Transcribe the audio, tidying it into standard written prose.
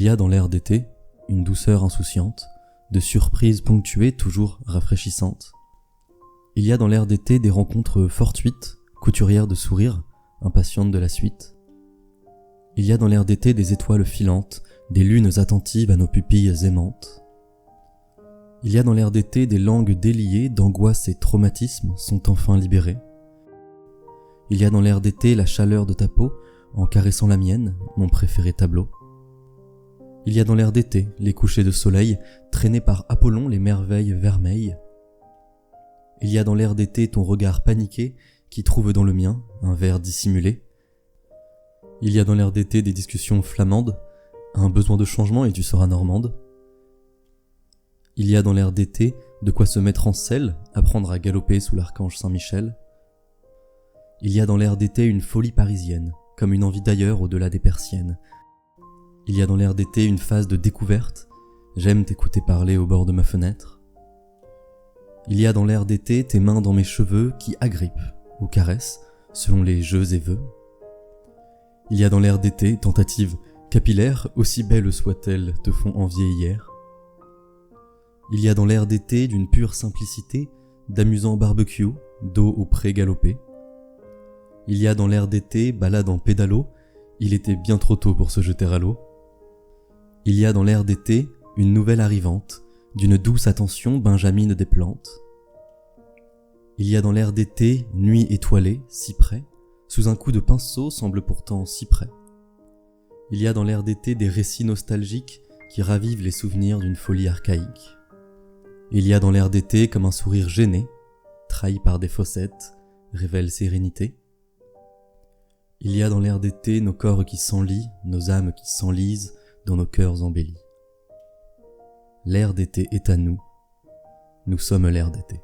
Il y a dans l'air d'été une douceur insouciante, de surprises ponctuées toujours rafraîchissantes. Il y a dans l'air d'été des rencontres fortuites, couturières de sourires, impatientes de la suite. Il y a dans l'air d'été des étoiles filantes, des lunes attentives à nos pupilles aimantes. Il y a dans l'air d'été des langues déliées d'angoisse et traumatismes sont enfin libérées. Il y a dans l'air d'été la chaleur de ta peau en caressant la mienne, mon préféré tableau. Il y a dans l'air d'été les couchers de soleil traînés par Apollon les merveilles vermeilles. Il y a dans l'air d'été ton regard paniqué qui trouve dans le mien un verre dissimulé. Il y a dans l'air d'été des discussions flamandes, un besoin de changement et tu seras normande. Il y a dans l'air d'été de quoi se mettre en selle, apprendre à galoper sous l'archange Saint-Michel. Il y a dans l'air d'été une folie parisienne, comme une envie d'ailleurs au-delà des persiennes. Il y a dans l'air d'été une phase de découverte, j'aime t'écouter parler au bord de ma fenêtre. Il y a dans l'air d'été tes mains dans mes cheveux qui agrippent ou caressent selon les jeux et vœux. Il y a dans l'air d'été tentatives capillaires, aussi belles soient-elles, te font envier hier. Il y a dans l'air d'été d'une pure simplicité, d'amusants barbecues, d'eau au pré galopé. Il y a dans l'air d'été balade en pédalo, il était bien trop tôt pour se jeter à l'eau. Il y a dans l'air d'été une nouvelle arrivante, d'une douce attention benjamine des plantes. Il y a dans l'air d'été nuit étoilée, si près, sous un coup de pinceau semble pourtant si près. Il y a dans l'air d'été des récits nostalgiques qui ravivent les souvenirs d'une folie archaïque. Il y a dans l'air d'été comme un sourire gêné, trahi par des fossettes, révèle sérénité. Il y a dans l'air d'été nos corps qui s'enlient, nos âmes qui s'enlisent dans nos cœurs embellis. L'air d'été est à nous, nous sommes l'air d'été.